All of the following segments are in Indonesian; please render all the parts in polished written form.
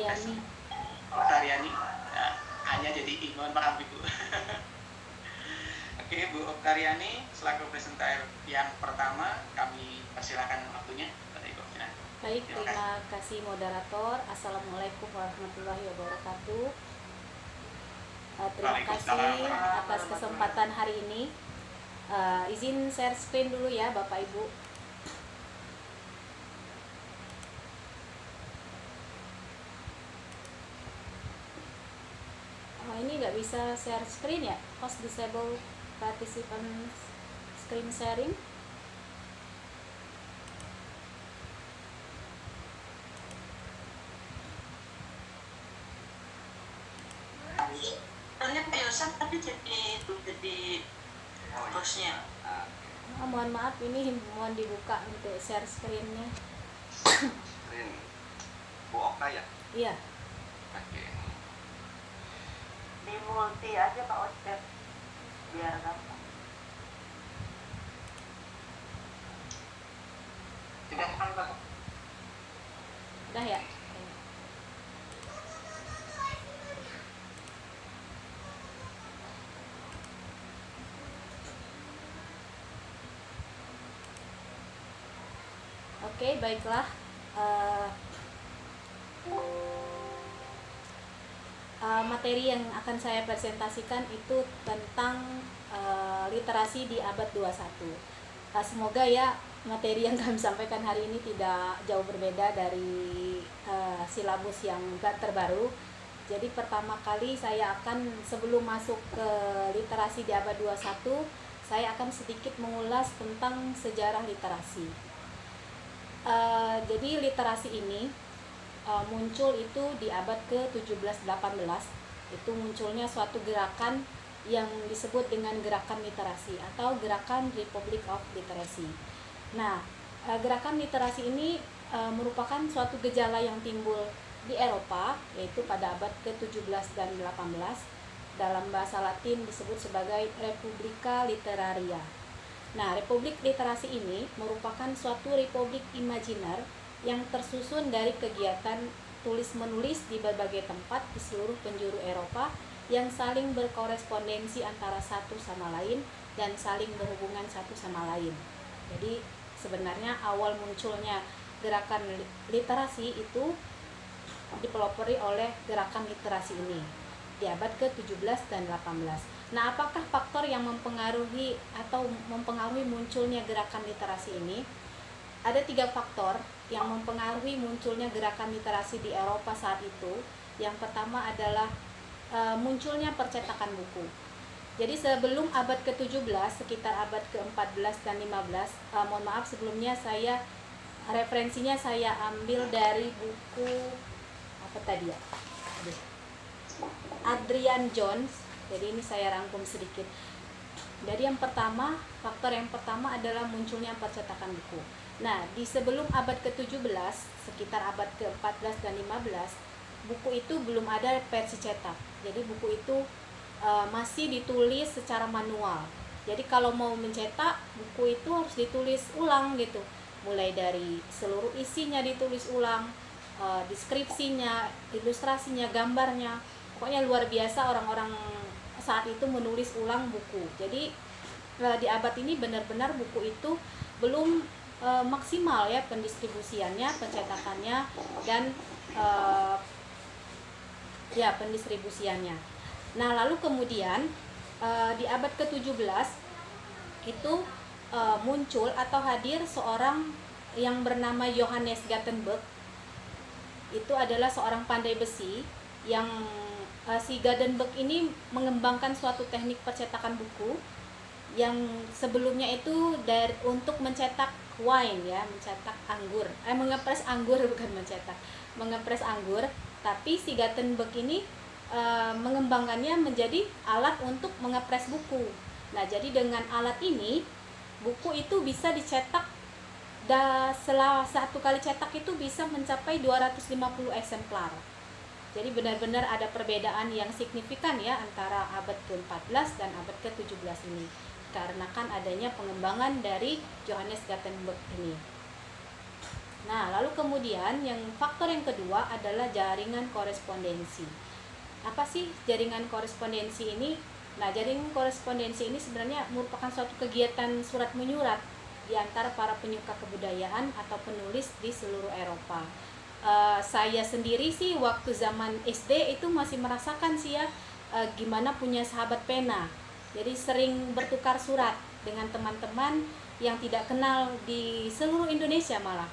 Oktaviani. Oktariani. Nah, hanya jadi I, mohon maaf Ibu. Oke, Bu Oktariani selaku presenter yang pertama, kami persilakan waktunya pada Ibu Oktariani. Baik, terima kasih moderator. Assalamualaikum warahmatullahi wabarakatuh. Terima kasih atas kesempatan hari ini. Izin share screen dulu ya Bapak Ibu. Ini nggak bisa share screen ya, host disable participant screen sharing. Tapi jadi hostnya. Mohon maaf, ini mohon dibuka untuk share screen-nya. Screen Bu Okta ya? Iya. Oke. Di multi aja Pak Oscar biar gampang. Tidak Pak. Udah ya? Oke, baiklah. Materi yang akan saya presentasikan itu tentang literasi di abad 21. Semoga ya materi yang kami sampaikan hari ini tidak jauh berbeda dari silabus yang terbaru. Jadi pertama kali saya akan, sebelum masuk ke literasi di abad 21, saya akan sedikit mengulas tentang sejarah literasi. Jadi literasi ini muncul itu di abad ke-17-18. Itu munculnya suatu gerakan yang disebut dengan gerakan literasi atau gerakan Republic of Literacy. Nah, gerakan literasi ini merupakan suatu gejala yang timbul di Eropa, yaitu pada abad ke-17 dan 18. Dalam bahasa Latin disebut sebagai Republica Literaria. Nah, Republik Literasi ini merupakan suatu republik imajiner yang tersusun dari kegiatan tulis-menulis di berbagai tempat di seluruh penjuru Eropa yang saling berkorespondensi antara satu sama lain dan saling berhubungan satu sama lain. Jadi sebenarnya awal munculnya gerakan literasi itu dipelopori oleh gerakan literasi ini di abad ke-17 dan 18. Nah, apakah faktor yang mempengaruhi munculnya gerakan literasi ini? Ada 3 faktor yang mempengaruhi munculnya gerakan literasi di Eropa saat itu. Yang pertama adalah munculnya percetakan buku. Jadi sebelum abad ke-17, sekitar abad ke-14 dan 15, mohon maaf sebelumnya referensinya saya ambil dari buku apa tadi ya? Adrian Jones. Jadi ini saya rangkum sedikit. Jadi faktor yang pertama adalah munculnya percetakan buku. Nah, di sebelum abad ke-17, sekitar abad ke-14 dan 15, buku itu belum ada versi cetak. Jadi buku itu masih ditulis secara manual. Jadi kalau mau mencetak, buku itu harus ditulis ulang gitu. Mulai dari seluruh isinya ditulis ulang, deskripsinya, ilustrasinya, gambarnya. Pokoknya luar biasa orang-orang saat itu menulis ulang buku. Jadi di abad ini benar-benar buku itu belum maksimal ya pendistribusiannya, pencetakannya, dan pendistribusiannya. Nah, lalu kemudian di abad ke-17 itu muncul atau hadir seorang yang bernama Johannes Gutenberg. Itu adalah seorang pandai besi yang si Gutenberg ini mengembangkan suatu teknik percetakan buku yang sebelumnya itu untuk mencetak wine ya, mencetak anggur, mengepres anggur bukan mencetak, mengepres anggur. Tapi si Gutenberg ini mengembangkannya menjadi alat untuk mengepres buku. Nah, jadi dengan alat ini buku itu bisa dicetak, setelah satu kali cetak itu bisa mencapai 250 eksemplar. Jadi benar-benar ada perbedaan yang signifikan ya antara abad ke-14 dan abad ke-17 ini. Karena kan adanya pengembangan dari Johannes Gutenberg ini. Nah, lalu kemudian faktor yang kedua adalah jaringan korespondensi. Apa sih jaringan korespondensi ini? Nah, jaringan korespondensi ini sebenarnya merupakan suatu kegiatan surat menyurat di antara para penyuka kebudayaan atau penulis di seluruh Eropa. Saya sendiri sih waktu zaman SD itu masih merasakan sih ya, gimana punya sahabat pena. Jadi sering bertukar surat dengan teman-teman yang tidak kenal di seluruh Indonesia malah.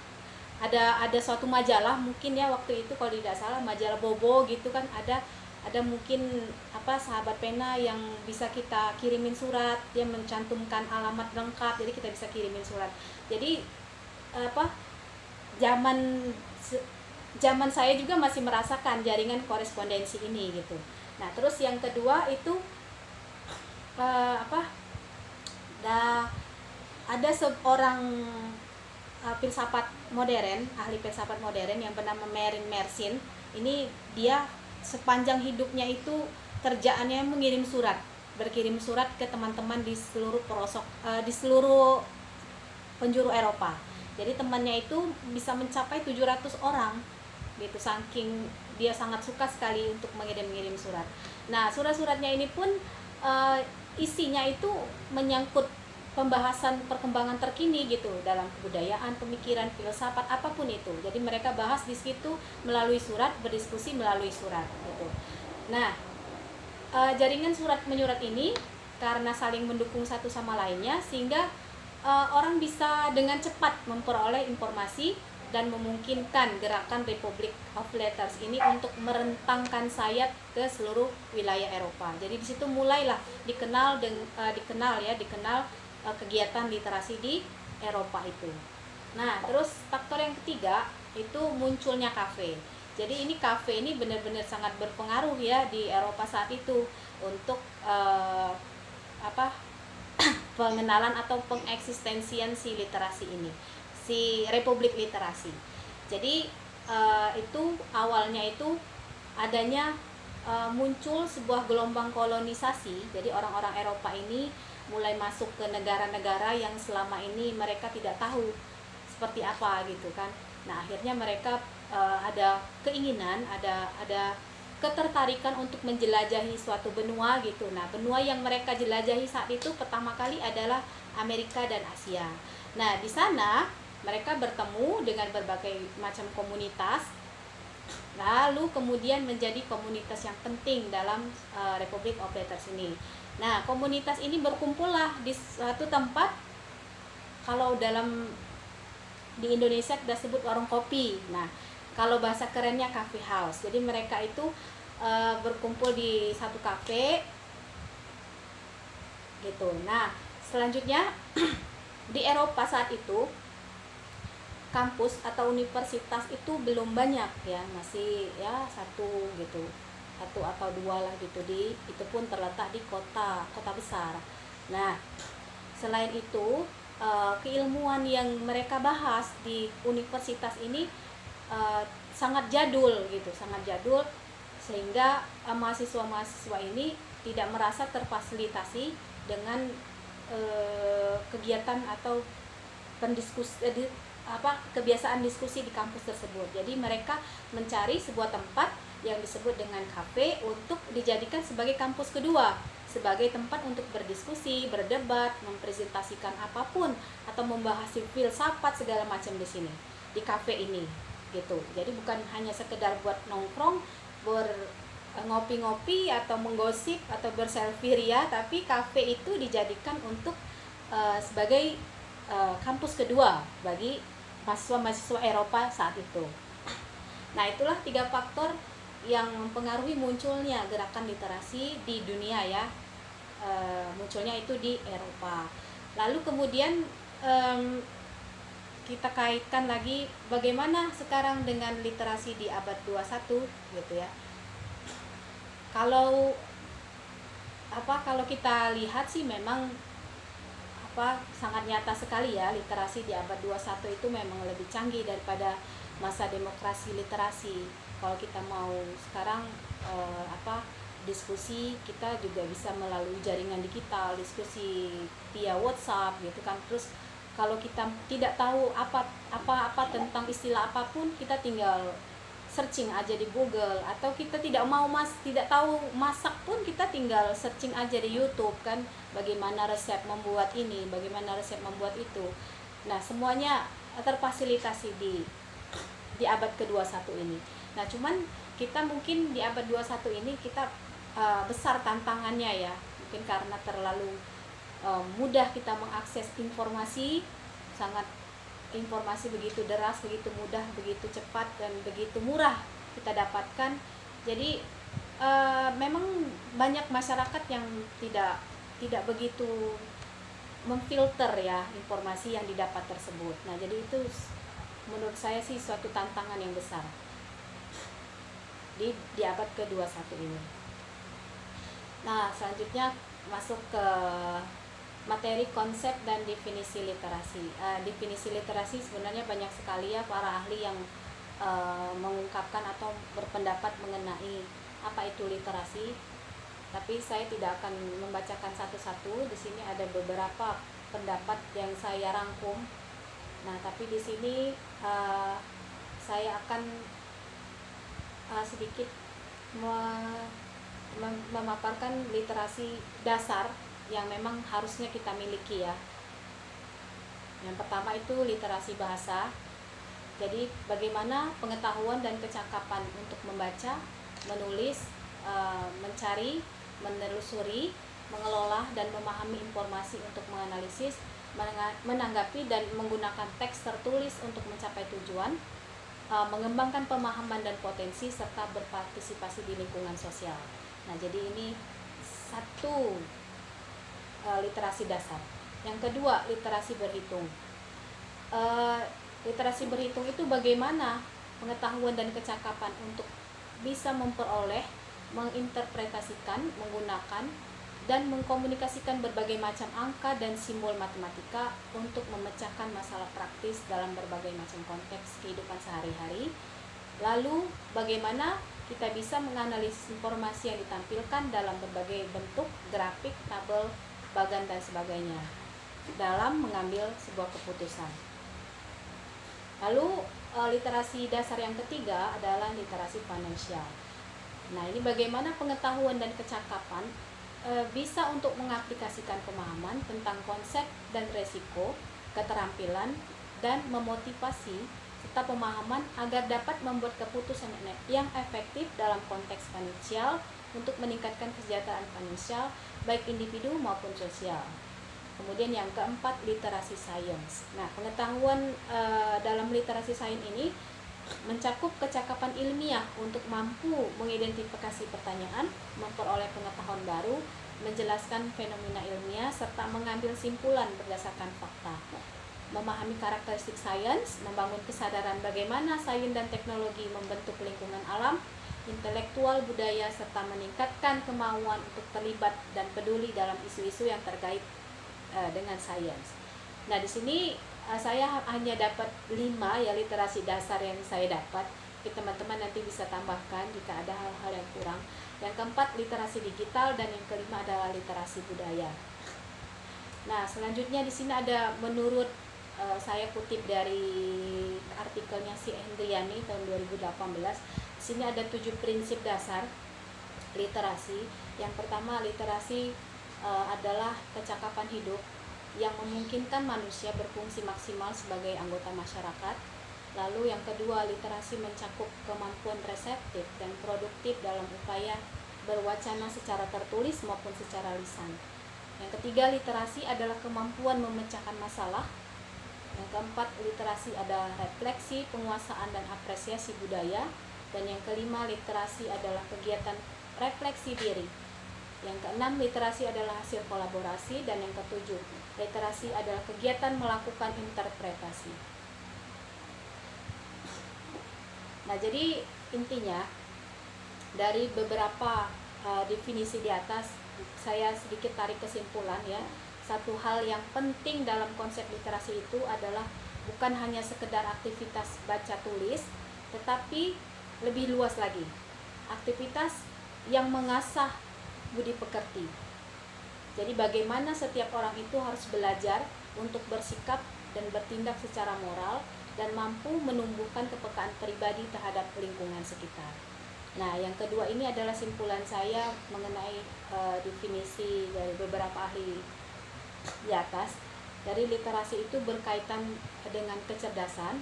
Ada suatu majalah mungkin ya waktu itu kalau tidak salah majalah Bobo gitu kan, ada mungkin sahabat pena yang bisa kita kirimin surat, dia mencantumkan alamat lengkap, jadi kita bisa kirimin surat. Jadi zaman saya juga masih merasakan jaringan korespondensi ini gitu. Nah, terus yang kedua itu ada seorang filsafat modern, ahli filsafat modern yang bernama Marin Mersenne. Ini dia sepanjang hidupnya itu kerjaannya berkirim surat ke teman-teman di seluruh di seluruh penjuru Eropa. Jadi temannya itu bisa mencapai 700 orang gitu, saking dia sangat suka sekali untuk mengirim surat. Nah, surat-suratnya ini pun isinya itu menyangkut pembahasan perkembangan terkini gitu dalam kebudayaan, pemikiran, filsafat, apapun itu. Jadi mereka bahas di situ melalui surat, berdiskusi melalui surat gitu. Nah, jaringan surat menyurat ini karena saling mendukung satu sama lainnya sehingga orang bisa dengan cepat memperoleh informasi dan memungkinkan gerakan Republic of Letters ini untuk merentangkan sayap ke seluruh wilayah Eropa. Jadi di situ mulailah dikenal kegiatan literasi di Eropa itu. Nah, terus faktor yang ketiga itu munculnya kafe. Jadi kafe ini benar-benar sangat berpengaruh ya di Eropa saat itu untuk pengenalan atau pengeksistensian si literasi ini, si Republik Literasi. Jadi itu awalnya itu adanya muncul sebuah gelombang kolonisasi. Jadi orang-orang Eropa ini mulai masuk ke negara-negara yang selama ini mereka tidak tahu seperti apa gitu kan. Nah, akhirnya mereka ada keinginan, ada ketertarikan untuk menjelajahi suatu benua gitu. Nah, benua yang mereka jelajahi saat itu pertama kali adalah Amerika dan Asia. Nah, di sana mereka bertemu dengan berbagai macam komunitas, lalu kemudian menjadi komunitas yang penting dalam Republic of Letters ini. Nah, komunitas ini berkumpullah di suatu tempat, kalau di Indonesia kita sebut warung kopi. Nah, kalau bahasa kerennya coffee house. Jadi mereka itu berkumpul di satu kafe gitu. Nah, selanjutnya di Eropa saat itu kampus atau universitas itu belum banyak ya, masih ya satu atau dua lah gitu, itu pun terletak di kota besar. Nah, selain itu keilmuan yang mereka bahas di universitas ini sangat jadul sehingga mahasiswa-mahasiswa ini tidak merasa terfasilitasi dengan kegiatan atau kebiasaan diskusi di kampus tersebut. Jadi mereka mencari sebuah tempat yang disebut dengan kafe untuk dijadikan sebagai kampus kedua, sebagai tempat untuk berdiskusi, berdebat, mempresentasikan apapun atau membahas filsafat segala macam di sini, di kafe ini gitu. Jadi bukan hanya sekedar buat nongkrong, ngopi-ngopi atau menggosip atau berselfie ria, tapi kafe itu dijadikan untuk sebagai kampus kedua bagi mahasiswa-mahasiswa Eropa saat itu. Nah, itulah 3 faktor yang mempengaruhi munculnya gerakan literasi di dunia ya. Munculnya itu di Eropa. Lalu kemudian kita kaitkan lagi bagaimana sekarang dengan literasi di abad 21 gitu ya. Kalau kita lihat sih memang sangat nyata sekali ya, literasi di abad 21 itu memang lebih canggih daripada masa demokrasi literasi. Kalau kita mau sekarang diskusi, kita juga bisa melalui jaringan digital, diskusi via WhatsApp gitu kan. Terus Kalau kita tidak tahu apa tentang istilah apapun, kita tinggal searching aja di Google, atau kita tidak tahu masak pun kita tinggal searching aja di YouTube kan, bagaimana resep membuat ini, bagaimana resep membuat itu. Nah, semuanya terfasilitasi di abad ke-21 ini. Nah, cuman kita mungkin di abad 21 ini kita besar tantangannya ya, mungkin karena terlalu mudah kita mengakses informasi, informasi begitu deras, begitu mudah, begitu cepat, dan begitu murah kita dapatkan. Jadi memang banyak masyarakat yang tidak begitu memfilter ya informasi yang didapat tersebut. Nah, jadi itu menurut saya sih suatu tantangan yang besar di abad ke-21 ini. Nah, selanjutnya masuk ke materi, konsep, dan definisi literasi. Definisi literasi sebenarnya banyak sekali ya para ahli yang mengungkapkan atau berpendapat mengenai apa itu literasi. Tapi saya tidak akan membacakan satu-satu. Di sini ada beberapa pendapat yang saya rangkum. Nah, tapi di sini saya akan sedikit memaparkan literasi dasar yang memang harusnya kita miliki ya. Yang pertama itu literasi bahasa. Jadi bagaimana pengetahuan dan kecakapan untuk membaca, menulis, mencari, menelusuri, mengelola dan memahami informasi untuk menganalisis, menanggapi dan menggunakan teks tertulis untuk mencapai tujuan, mengembangkan pemahaman dan potensi, serta berpartisipasi di lingkungan sosial. Nah, jadi ini satu literasi dasar. Yang kedua, literasi berhitung. Literasi berhitung itu bagaimana pengetahuan dan kecakapan untuk bisa memperoleh, menginterpretasikan, menggunakan, dan mengkomunikasikan berbagai macam angka dan simbol matematika untuk memecahkan masalah praktis dalam berbagai macam konteks kehidupan sehari-hari. Lalu, bagaimana kita bisa menganalisis informasi yang ditampilkan dalam berbagai bentuk, grafik, tabel, bagan, dan sebagainya dalam mengambil sebuah keputusan. Lalu literasi dasar yang ketiga adalah literasi finansial. Nah, ini bagaimana pengetahuan dan kecakapan bisa untuk mengaplikasikan pemahaman tentang konsep dan resiko, keterampilan, dan memotivasi serta pemahaman agar dapat membuat keputusan yang efektif dalam konteks finansial untuk meningkatkan kesejahteraan finansial baik individu maupun sosial. Kemudian yang keempat, literasi sains. Nah, pengetahuan dalam literasi sains ini mencakup kecakapan ilmiah untuk mampu mengidentifikasi pertanyaan, memperoleh pengetahuan baru, menjelaskan fenomena ilmiah, serta mengambil simpulan berdasarkan fakta. Memahami karakteristik sains, membangun kesadaran bagaimana sains dan teknologi membentuk lingkungan alam, intelektual budaya, serta meningkatkan kemauan untuk terlibat dan peduli dalam isu-isu yang terkait dengan sains. Nah, di sini saya hanya dapat 5 ya literasi dasar yang saya dapat. Teman-teman nanti bisa tambahkan jika ada hal-hal yang kurang. Yang keempat, literasi digital, dan yang kelima adalah literasi budaya. Nah, selanjutnya di sini ada menurut saya kutip dari artikelnya si Hendriani tahun 2018. Di sini ada 7 prinsip dasar literasi. Yang pertama, literasi adalah kecakapan hidup yang memungkinkan manusia berfungsi maksimal sebagai anggota masyarakat. Lalu yang kedua, literasi mencakup kemampuan reseptif dan produktif dalam upaya berwacana secara tertulis maupun secara lisan. Yang ketiga, literasi adalah kemampuan memecahkan masalah. Yang keempat, literasi adalah refleksi, penguasaan, dan apresiasi budaya. Dan yang kelima, literasi adalah kegiatan refleksi diri. Yang keenam, literasi adalah hasil kolaborasi. Dan yang ketujuh, literasi adalah kegiatan melakukan interpretasi. Nah, jadi intinya dari beberapa definisi di atas, saya sedikit tarik kesimpulan ya. Satu hal yang penting dalam konsep literasi itu adalah bukan hanya sekedar aktivitas baca tulis, tetapi lebih luas lagi, aktivitas yang mengasah budi pekerti. Jadi bagaimana setiap orang itu harus belajar untuk bersikap dan bertindak secara moral, dan mampu menumbuhkan kepekaan pribadi terhadap lingkungan sekitar. Nah, yang kedua ini adalah simpulan saya mengenai definisi dari beberapa ahli di atas. Dari literasi itu berkaitan dengan kecerdasan,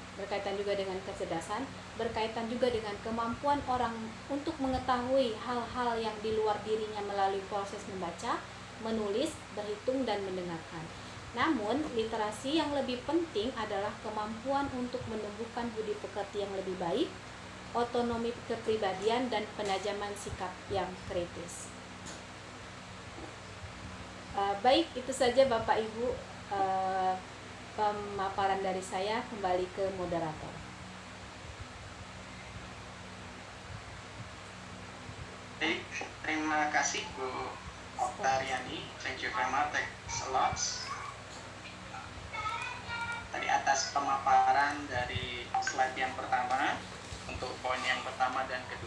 berkaitan juga dengan kemampuan orang untuk mengetahui hal-hal yang di luar dirinya melalui proses membaca, menulis, berhitung, dan mendengarkan. Namun, literasi yang lebih penting adalah kemampuan untuk menumbuhkan budi pekerti yang lebih baik, otonomi kepribadian, dan penajaman sikap yang kritis. Baik, itu saja Bapak Ibu pemaparan dari saya. Kembali ke moderator. Baik, terima kasih Bu Oktariani. Thank you very much. Thanks a lot. Tadi atas pemaparan dari slide yang pertama untuk poin yang pertama dan kedua.